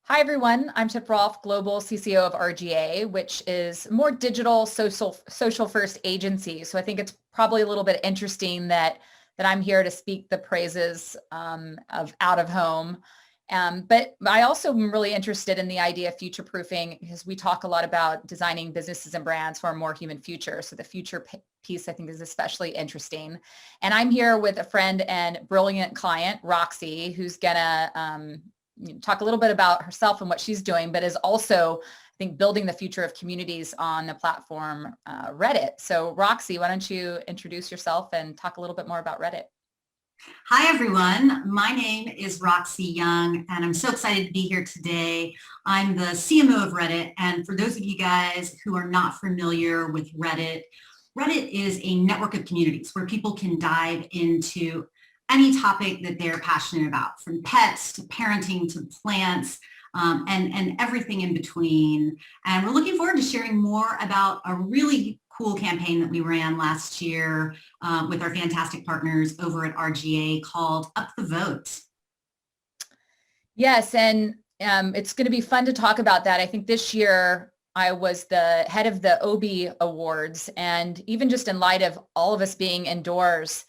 Hi, everyone. I'm Tiff Rolfe, Global CCO of RGA, which is more digital social first agency. So I think it's probably a little bit interesting that I'm here to speak the praises of out of home. But I also am really interested in the idea of future proofing because we talk a lot about designing businesses and brands for a more human future. So the future piece I think is especially interesting. And I'm here with a friend and brilliant client, Roxy, who's gonna talk a little bit about herself and what she's doing, but is also, I think, building the future of communities on the platform Reddit. So Roxy, why don't you introduce yourself and talk a little bit more about Reddit? Hi, everyone. My name is Roxy Young, and I'm so excited to be here today. I'm the CMO of Reddit, and for those of you guys who are not familiar with Reddit, Reddit is a network of communities where people can dive into any topic that they're passionate about, from pets to parenting to plants, and everything in between. And we're looking forward to sharing more about a really cool campaign that we ran last year with our fantastic partners over at RGA called Upvotes. Yes, and it's going to be fun to talk about that. I think this year I was the head of the OB Awards, and even just in light of all of us being indoors,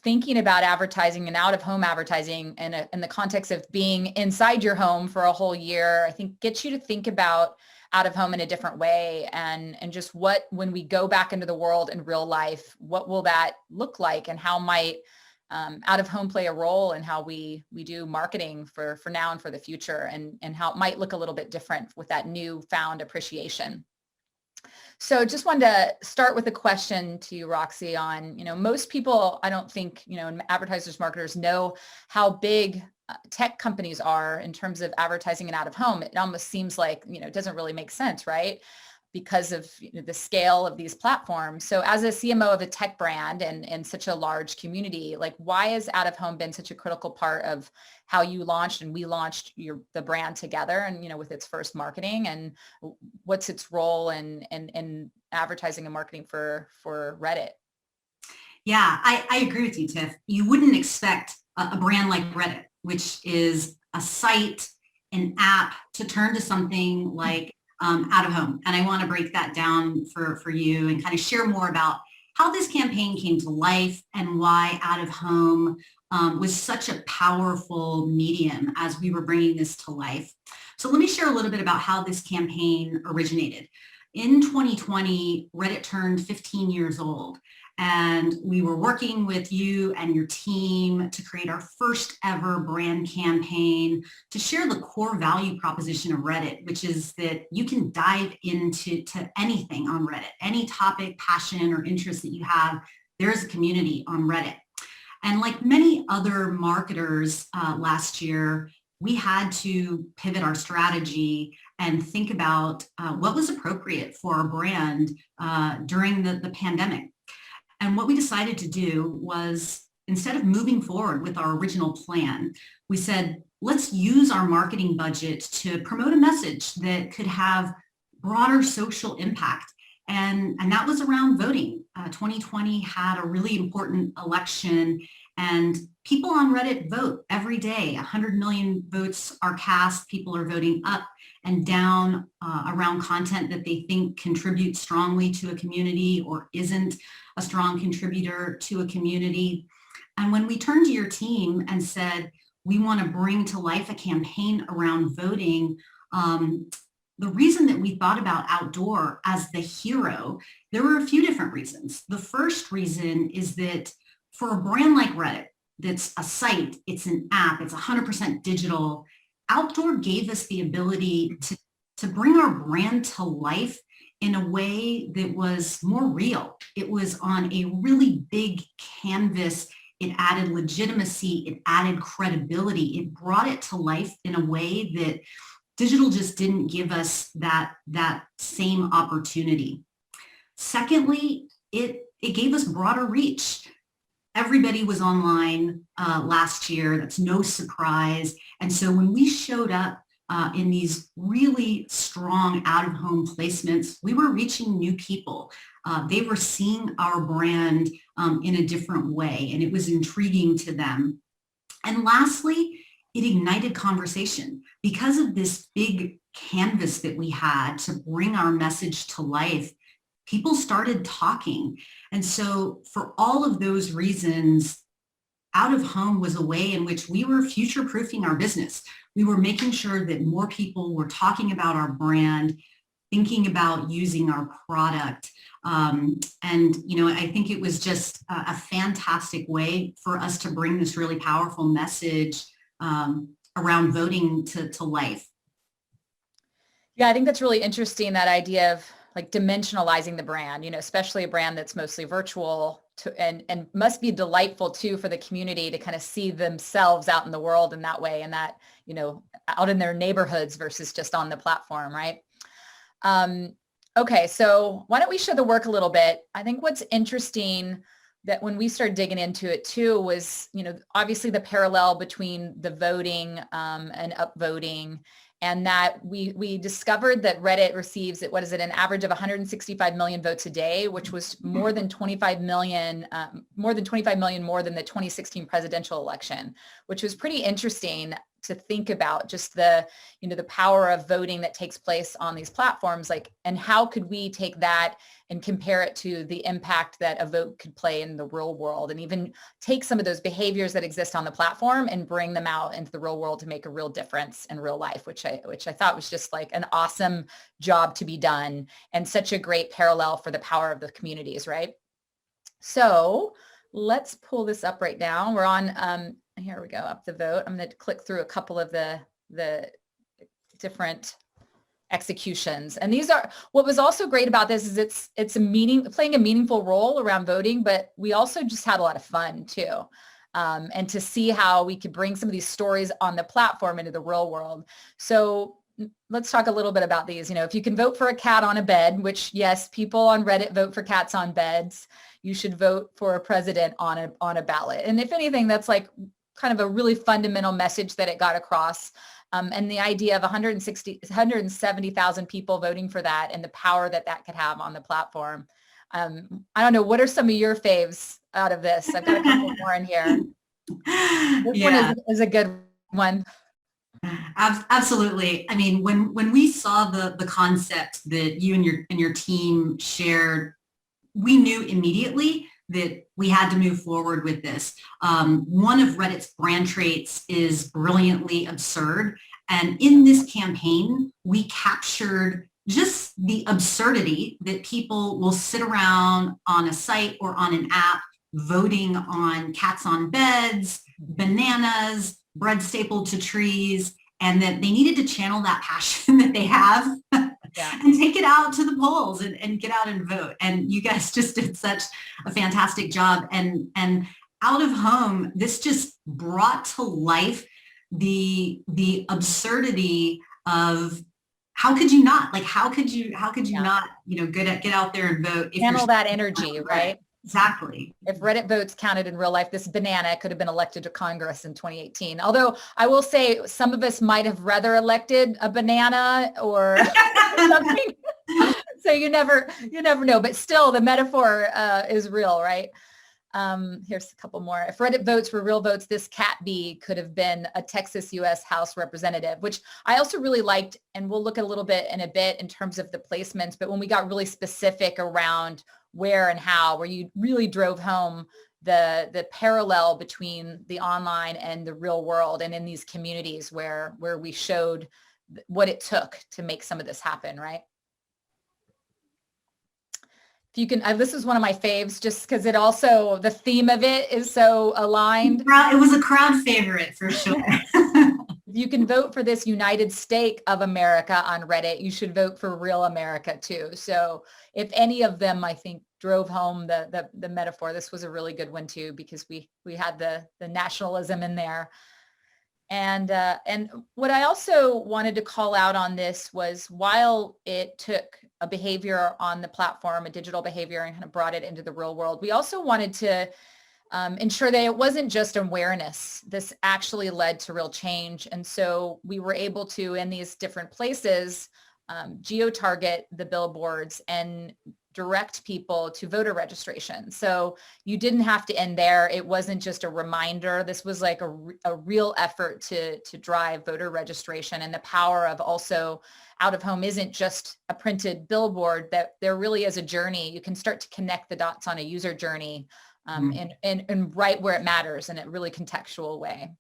thinking about advertising and out of home advertising in the context of being inside your home for a whole year, I think gets you to think about out of home in a different way and just what, when we go back into the world in real life, what will that look like and how might out of home play a role in how we do marketing for now and for the future and how it might look a little bit different with that newfound appreciation. So just wanted to start with a question to you, Roxy, on, most people, I don't think, advertisers, marketers know how big tech companies are in terms of advertising and out of home. It almost seems like, it doesn't really make sense, right? Because of the scale of these platforms. So as a CMO of a tech brand and such a large community, like why has out of home been such a critical part of how you launched and we launched the brand together and, with its first marketing, and what's its role in advertising and marketing for Reddit? Yeah, I agree with you, Tiff. You wouldn't expect a brand like Reddit, which is a site, an app, to turn to something like out of home. And I want to break that down for you and kind of share more about how this campaign came to life and why out of home was such a powerful medium as we were bringing this to life. So let me share a little bit about how this campaign originated. In 2020, Reddit turned 15 years old. And we were working with you and your team to create our first ever brand campaign to share the core value proposition of Reddit, which is that you can dive into anything on Reddit, any topic, passion, or interest that you have. There is a community on Reddit. And like many other marketers last year, we had to pivot our strategy and think about what was appropriate for our brand during the pandemic. And what we decided to do was, instead of moving forward with our original plan, we said, let's use our marketing budget to promote a message that could have broader social impact. And that was around voting. 2020 had a really important election, and people on Reddit vote every day. 100 million votes are cast. People are voting up and down around content that they think contributes strongly to a community or isn't a strong contributor to a community. And when we turned to your team and said, we want to bring to life a campaign around voting, the reason that we thought about outdoor as the hero, there were a few different reasons. The first reason is that for a brand like Reddit, that's a site, it's an app, it's 100% digital, outdoor gave us the ability to bring our brand to life in a way that was more real. It was on a really big canvas. It added legitimacy, it added credibility, it brought it to life in a way that digital just didn't give us that same opportunity. Secondly, it gave us broader reach. Everybody was online last year. That's no surprise. And so when we showed up in these really strong out-of-home placements, we were reaching new people. They were seeing our brand in a different way, and it was intriguing to them. And lastly, it ignited conversation because of this big canvas that we had to bring our message to life. People started talking. And so for all of those reasons, out of home was a way in which we were future-proofing our business. We were making sure that more people were talking about our brand, thinking about using our product. And, you know, I think it was just a fantastic way for us to bring this really powerful message around voting to life. Yeah, I think that's really interesting, that idea of like dimensionalizing the brand, you know, especially a brand that's mostly virtual and must be delightful too for the community to kind of see themselves out in the world in that way, and that, you know, out in their neighborhoods versus just on the platform, right? Okay, so why don't we show the work a little bit? I think what's interesting that when we started digging into it too was, you know, obviously the parallel between the voting and upvoting, and that we discovered that Reddit receives, what is it, an average of 165 million votes a day, which was more than 25 million more than the 2016 presidential election, which was pretty interesting to think about, just the, you know, the power of voting that takes place on these platforms, like, and how could we take that and compare it to the impact that a vote could play in the real world, and even take some of those behaviors that exist on the platform and bring them out into the real world to make a real difference in real life, which I thought was just like an awesome job to be done, and such a great parallel for the power of the communities, right? So let's pull this up right now. We're on, here we go, up the vote. I'm going to click through a couple of the different executions. And these are, what was also great about this is it's playing a meaningful role around voting, but we also just had a lot of fun too. And to see how we could bring some of these stories on the platform into the real world. So let's talk a little bit about these. You know, if you can vote for a cat on a bed, which yes, people on Reddit vote for cats on beds, you should vote for a president on a ballot. And if anything, that's like kind of a really fundamental message that it got across. And the idea of 170,000 people voting for that, and the power that that could have on the platform. I don't know, what are some of your faves out of this? I've got a couple more in here. This one is a good one. Absolutely. I mean, when we saw the concept that you and your team shared, we knew immediately that we had to move forward with this. One of Reddit's brand traits is brilliantly absurd. And in this campaign, we captured just the absurdity that people will sit around on a site or on an app voting on cats on beds, bananas, bread stapled to trees, and that they needed to channel that passion that they have and take it out to the polls and get out and vote. And you guys just did such a fantastic job. And out of home, this just brought to life the absurdity of how could you not, like, how could you not, you know, get out there and vote. Channel that energy, right? Exactly. If Reddit votes counted in real life, this banana could have been elected to Congress in 2018. Although I will say some of us might have rather elected a banana or something. So you never know, but still the metaphor is real, right? Here's a couple more. If Reddit votes were real votes, this cat bee could have been a Texas U.S. House representative, which I also really liked. And we'll look at a little bit in a bit in terms of the placements. But when we got really specific around where and how, where you really drove home the parallel between the online and the real world, and in these communities where we showed what it took to make some of this happen, right? If you can, this is one of my faves, just because it also, the theme of it is so aligned. It was a crowd favorite for sure. If you can vote for this United State of America on Reddit, you should vote for real America too. So if any of them, I think, drove home the metaphor, this was a really good one too, because we had the nationalism in there. And what I also wanted to call out on this was, while it took a behavior on the platform, a digital behavior, and kind of brought it into the real world, we also wanted to ensure that it wasn't just awareness. This actually led to real change. And so we were able to, in these different places, geo-target the billboards and direct people to voter registration. So you didn't have to end there. It wasn't just a reminder. This was like a real effort to drive voter registration, and the power of also out of home isn't just a printed billboard, that there really is a journey. You can start to connect the dots on a user journey and right where it matters in a really contextual way.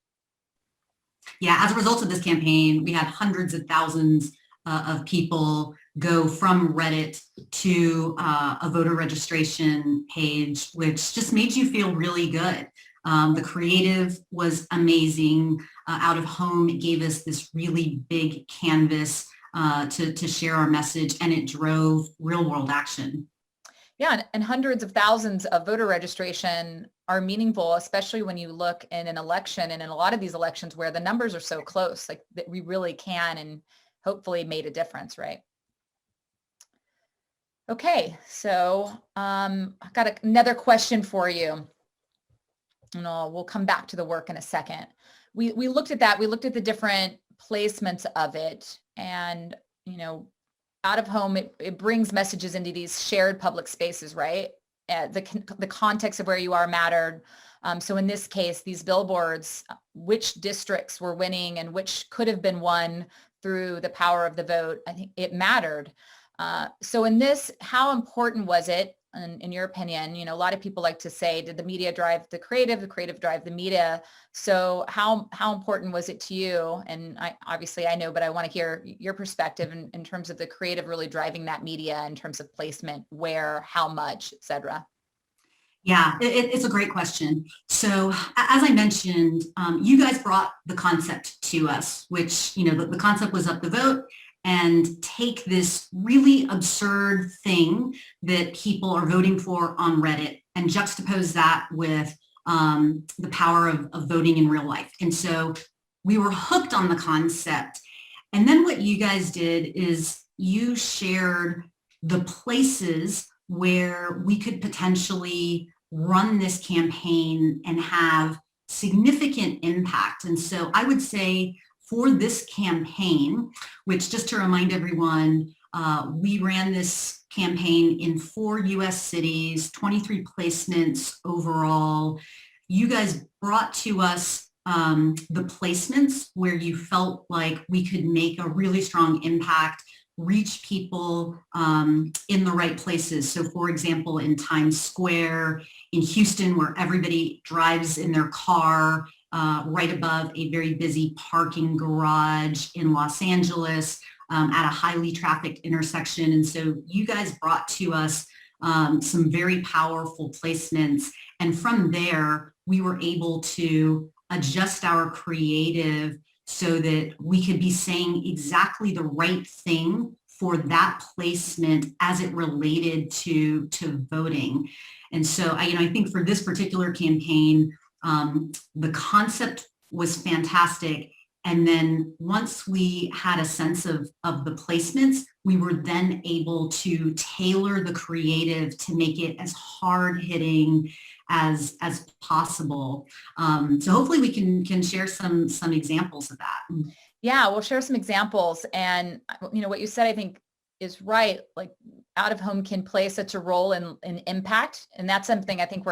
Yeah, as a result of this campaign, we had hundreds of thousands of people go from Reddit to a voter registration page, which just made you feel really good. The creative was amazing. Out of home, it gave us this really big canvas to share our message, and it drove real world action. Yeah, and hundreds of thousands of voter registration are meaningful, especially when you look in an election and in a lot of these elections where the numbers are so close, like that we really can and hopefully made a difference, right? Okay, so I've got another question for you. And we'll come back to the work in a second. We looked at that. We looked at the different placements of it, and out of home, it brings messages into these shared public spaces, right? The context of where you are mattered. So in this case, these billboards, which districts were winning and which could have been won through the power of the vote, I think it mattered. So in this, how important was it, in your opinion? A lot of people like to say, did the media drive the creative drive the media? So how important was it to you? And I know, but I want to hear your perspective in terms of the creative really driving that media in terms of placement, where, how much, et cetera. Yeah, it's a great question. So as I mentioned, you guys brought the concept to us, which, the concept was up the vote and take this really absurd thing that people are voting for on Reddit and juxtapose that with the power of voting in real life. And so we were hooked on the concept. And then what you guys did is you shared the places where we could potentially run this campaign and have significant impact. And so I would say for this campaign, which, just to remind everyone, we ran this campaign in 4 US cities, 23 placements overall. You guys brought to us the placements where you felt like we could make a really strong impact, reach people in the right places. So for example, in Times Square, in Houston, where everybody drives in their car, right above a very busy parking garage, in Los Angeles, at a highly trafficked intersection. And so you guys brought to us some very powerful placements. And from there, we were able to adjust our creative so that we could be saying exactly the right thing for that placement as it related to voting. And so I think for this particular campaign, the concept was fantastic. And then once we had a sense of the placements, we were then able to tailor the creative to make it as hard hitting as possible. So hopefully we can share some examples of that. Yeah, we'll share some examples. And what you said, I think, is right. Like, out of home can play such a role in impact. And that's something I think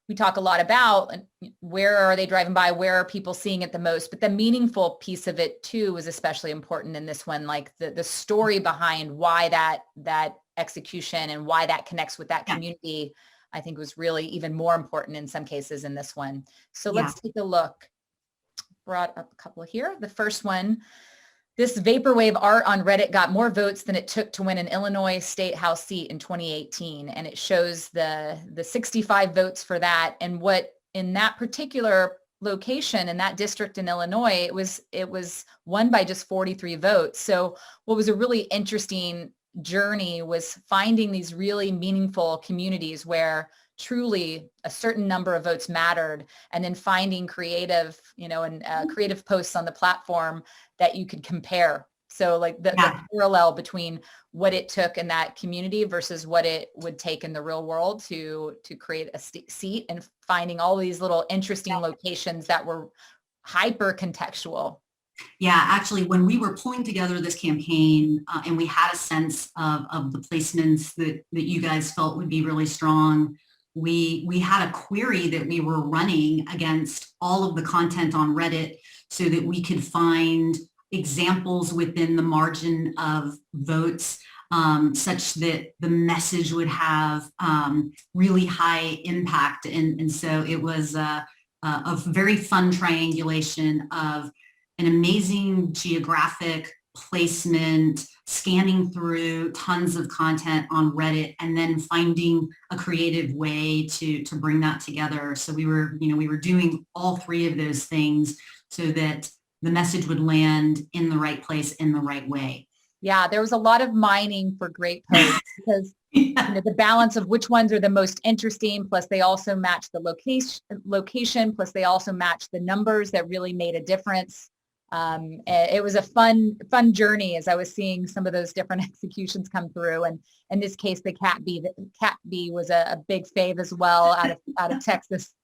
we talk a lot about. And where are they driving by? Where are people seeing it the most? But the meaningful piece of it too was especially important in this one, like the story behind why that execution and why that connects with that community, I think was really even more important in some cases in this one. So let's take a look. Brought up a couple here. The first one, this vaporwave art on Reddit got more votes than it took to win an Illinois state house seat in 2018. And it shows the 65 votes for that. And what in that particular location in that district in Illinois, it was won by just 43 votes. So what was a really interesting journey was finding these really meaningful communities where truly a certain number of votes mattered, and then finding creative, and creative posts on the platform that you could compare. So like the parallel between what it took in that community versus what it would take in the real world to create a seat, and finding all these little interesting locations that were hyper contextual. Yeah, actually, when we were pulling together this campaign and we had a sense of the placements that you guys felt would be really strong, we had a query that we were running against all of the content on Reddit so that we could find examples within the margin of votes such that the message would have really high impact. And so it was a very fun triangulation of an amazing geographic placement, scanning through tons of content on Reddit, and then finding a creative way to bring that together. So we were doing all three of those things so that the message would land in the right place in the right way. Yeah, there was a lot of mining for great posts because the balance of which ones are the most interesting, plus they also match the location, plus they also match the numbers that really made a difference. It was a fun journey as I was seeing some of those different executions come through. And in this case, the cat bee was a big fave as well out of Texas.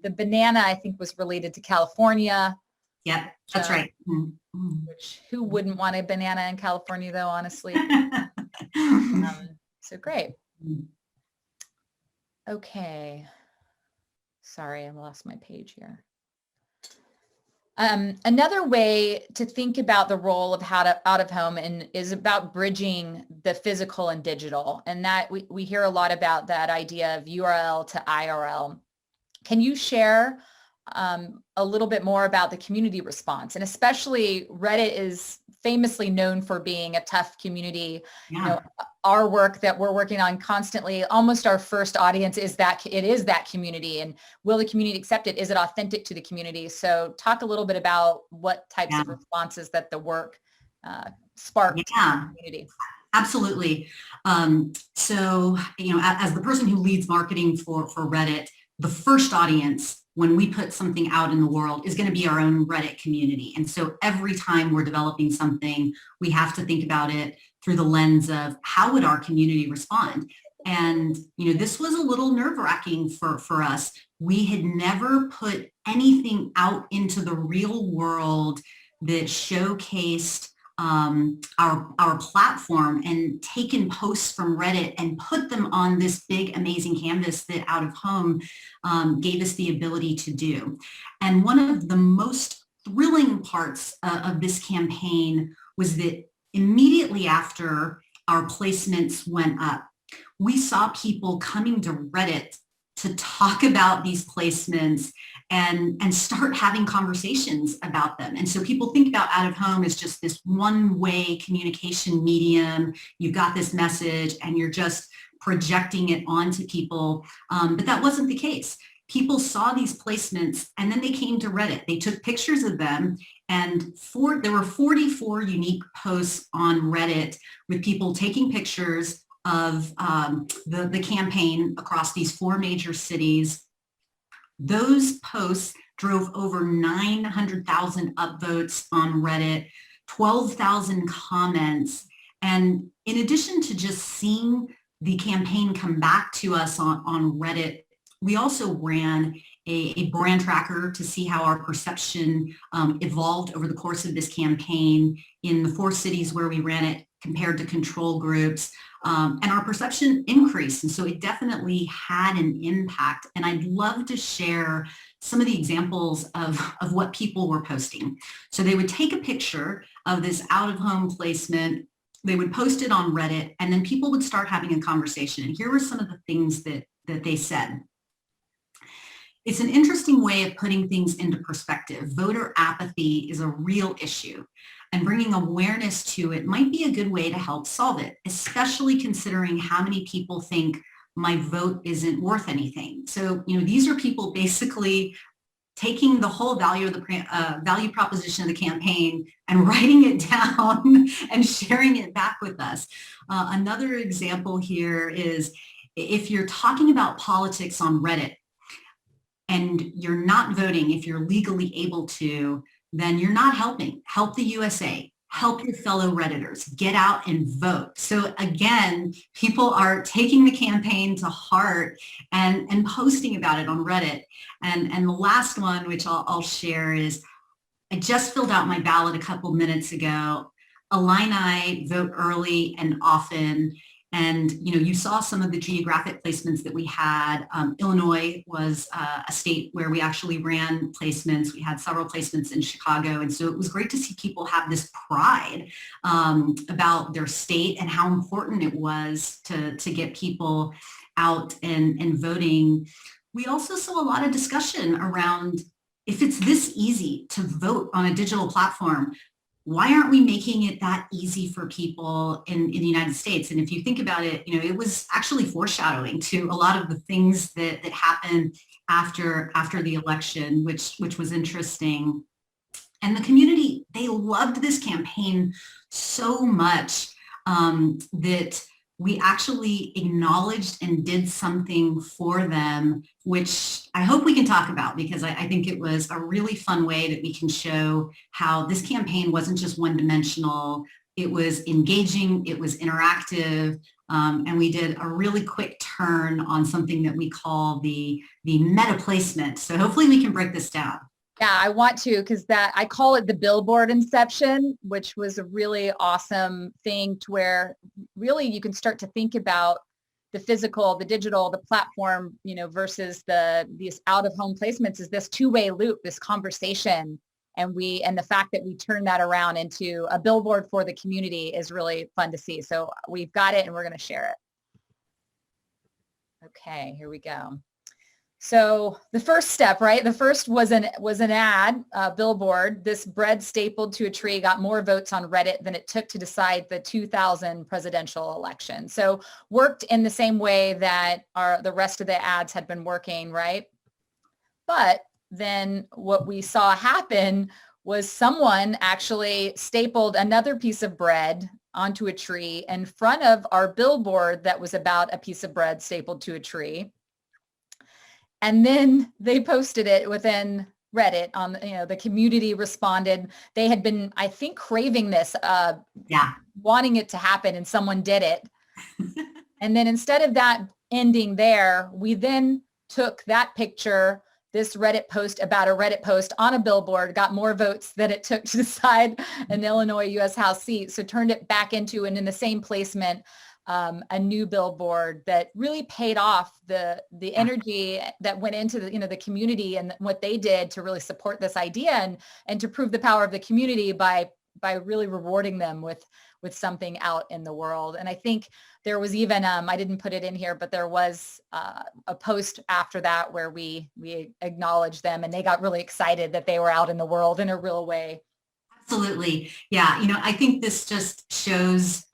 The banana, I think, was related to California. Yep, that's right. Which who wouldn't want a banana in California, though, honestly? So great. Okay. Sorry, I lost my page here. Another way to think about the role of out of home is about bridging the physical and digital. And that we hear a lot about that idea of URL to IRL. Can you share a little bit more about the community response? And especially Reddit is famously known for being a tough community. Yeah. Our work that we're working on constantly, almost our first audience is that community. And will the community accept it? Is it authentic to the community? So talk a little bit about what types of responses that the work sparked in the community. Absolutely. So, as the person who leads marketing for Reddit, the first audience when we put something out in the world is going to be our own Reddit community. And so every time we're developing something, we have to think about it through the lens of how would our community respond? And, this was a little nerve-wracking for us. We had never put anything out into the real world that showcased our platform and taken posts from Reddit and put them on this big, amazing canvas that Out of Home gave us the ability to do. And one of the most thrilling parts of this campaign was that immediately after our placements went up, we saw people coming to Reddit to talk about these placements and start having conversations about them. And so people think about Out of Home as just this one-way communication medium. You've got this message and you're just projecting it onto people. But that wasn't the case. People saw these placements and then they came to Reddit. They took pictures of them, and there were 44 unique posts on Reddit with people taking pictures of the campaign across these 4 major cities. Those posts drove over 900,000 upvotes on Reddit, 12,000 comments. And in addition to just seeing the campaign come back to us on Reddit, we also ran a brand tracker to see how our perception evolved over the course of this campaign in the 4 cities where we ran it compared to control groups. And our perception increased. And so it definitely had an impact. And I'd love to share some of the examples of what people were posting. So they would take a picture of this Out of Home placement, they would post it on Reddit, and then people would start having a conversation. And here were some of the things that they said. It's an interesting way of putting things into perspective. Voter apathy is a real issue, and bringing awareness to it might be a good way to help solve it, especially considering how many people think my vote isn't worth anything. So, these are people basically taking the whole value of the value proposition of the campaign and writing it down and sharing it back with us. Another example here is if you're talking about politics on Reddit and you're not voting if you're legally able to, then you're not helping. Help the USA. help your fellow Redditors, get out and vote. So again, people are taking the campaign to heart and posting about it on Reddit. And the last one, which I'll share, is I just filled out my ballot a couple minutes ago. Illini vote early and often. And, you saw some of the geographic placements that we had. Illinois was a state where we actually ran placements. We had several placements in Chicago. And so it was great to see people have this pride about their state and how important it was to get people out and voting. We also saw a lot of discussion around, if it's this easy to vote on a digital platform, why aren't we making it that easy for people in the United States? And if you think about it, it was actually foreshadowing to a lot of the things that happened after the election, which was interesting. And the community, they loved this campaign so much that we actually acknowledged and did something for them, which I hope we can talk about, because I think it was a really fun way that we can show how this campaign wasn't just one-dimensional. It was engaging, it was interactive, and we did a really quick turn on something that we call the meta placement. So hopefully we can break this down. Yeah, I want to, because I call it the billboard inception, which was a really awesome thing to where really you can start to think about the physical, the digital, the platform, versus these out of home placements, is this two-way loop, this conversation. And the fact that we turn that around into a billboard for the community is really fun to see. So we've got it and we're going to share it. Okay, here we go. So the first step, right? The first was an ad, billboard. This bread stapled to a tree got more votes on Reddit than it took to decide the 2000 presidential election. So worked in the same way that the rest of the ads had been working, right? But then what we saw happen was someone actually stapled another piece of bread onto a tree in front of our billboard that was about a piece of bread stapled to a tree. And then they posted it within Reddit on, the community responded. They had been, I think, craving this, wanting it to happen, and someone did it. And then instead of that ending there, we then took that picture, this Reddit post about a Reddit post on a billboard, got more votes than it took to decide an Illinois U.S. House seat. So turned it back into, and in the same placement, a new billboard that really paid off the energy that went into the community and what they did to really support this idea and to prove the power of the community by really rewarding them with something out in the world. And I think there was even, I didn't put it in here, but there was a post after that where we acknowledged them, and they got really excited that they were out in the world in a real way. Absolutely. Yeah. I think this just shows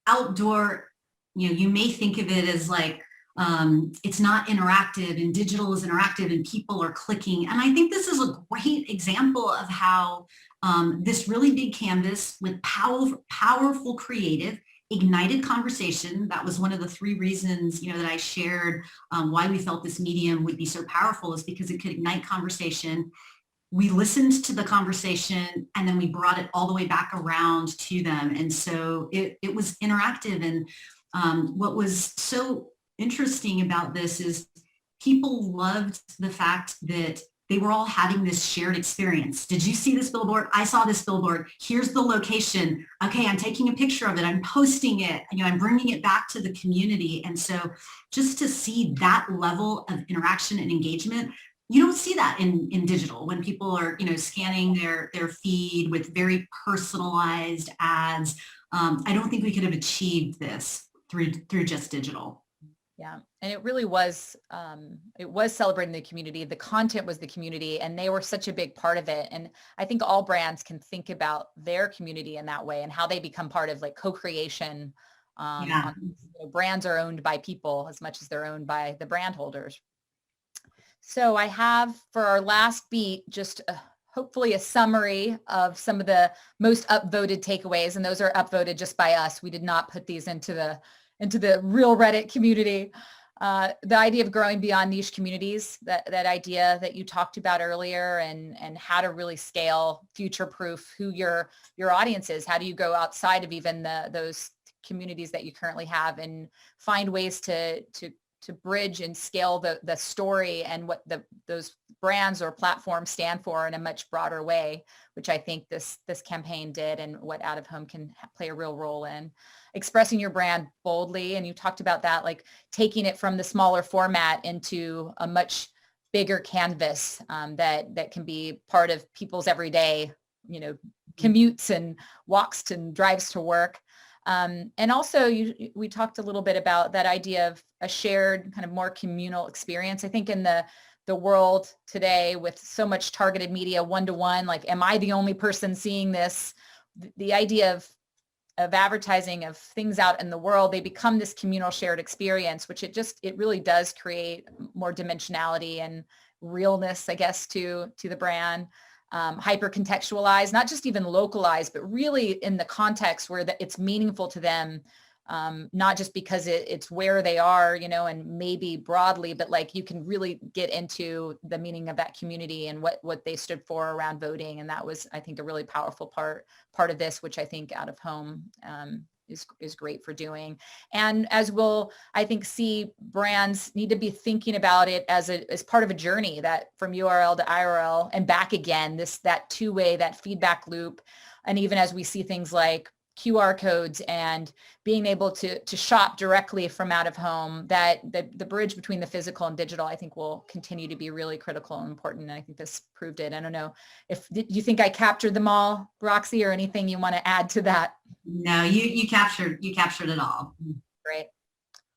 outdoor, you may think of it as like, it's not interactive, and digital is interactive and people are clicking. And I think this is a great example of how this really big canvas with powerful creative ignited conversation. That was one of the 3 reasons, that I shared why we felt this medium would be so powerful, is because it could ignite conversation. We listened to the conversation, and then we brought it all the way back around to them. And so it was interactive. And what was so interesting about this is people loved the fact that they were all having this shared experience. Did you see this billboard? I saw this billboard. Here's the location. Okay, I'm taking a picture of it. I'm posting it. I'm bringing it back to the community. And so just to see that level of interaction and engagement, you don't see that in digital when people are, scanning their feed with very personalized ads. I don't think we could have achieved this through just digital. Yeah. And it really was, it was celebrating the community. The content was the community, and they were such a big part of it. And I think all brands can think about their community in that way and how they become part of like co-creation. Brands are owned by people as much as they're owned by the brand holders. So I have, for our last beat, just hopefully a summary of some of the most upvoted takeaways, and those are upvoted just by us. We did not put these into the real Reddit community. the idea of growing beyond niche communities, that idea that you talked about earlier, and how to really scale, future-proof who your audience is. How do you go outside of even those communities that you currently have and find ways to bridge and scale the story and what those brands or platforms stand for in a much broader way, which I think this campaign did, and what out of home can play a real role in expressing your brand boldly. And you talked about that, like taking it from the smaller format into a much bigger canvas that can be part of people's everyday, commutes and walks and drives to work. And also we talked a little bit about that idea of a shared kind of more communal experience. I think in the world today with so much targeted media, one-to-one, like, am I the only person seeing this? The idea of advertising of things out in the world, they become this communal shared experience, which it really does create more dimensionality and realness, I guess, to the brand. Hyper contextualized, not just even localized, but really in the context where it's meaningful to them, not just because it's where they are, and maybe broadly, but like you can really get into the meaning of that community and what they stood for around voting. And that was, I think, a really powerful part of this, which I think out of home is great for doing. And as we'll, I think, see, brands need to be thinking about it as part of a journey, that from URL to IRL and back again, that two-way, that feedback loop. And even as we see things like QR codes and being able to shop directly from out of home, that the bridge between the physical and digital, I think, will continue to be really critical and important. And I think this proved it. I don't know if you think I captured them all, Roxy, or anything you want to add to that. No, you captured it all. Great.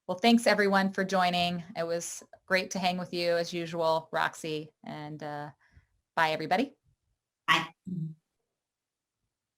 Well, thanks everyone for joining. It was great to hang with you as usual, Roxy, and bye everybody. Bye.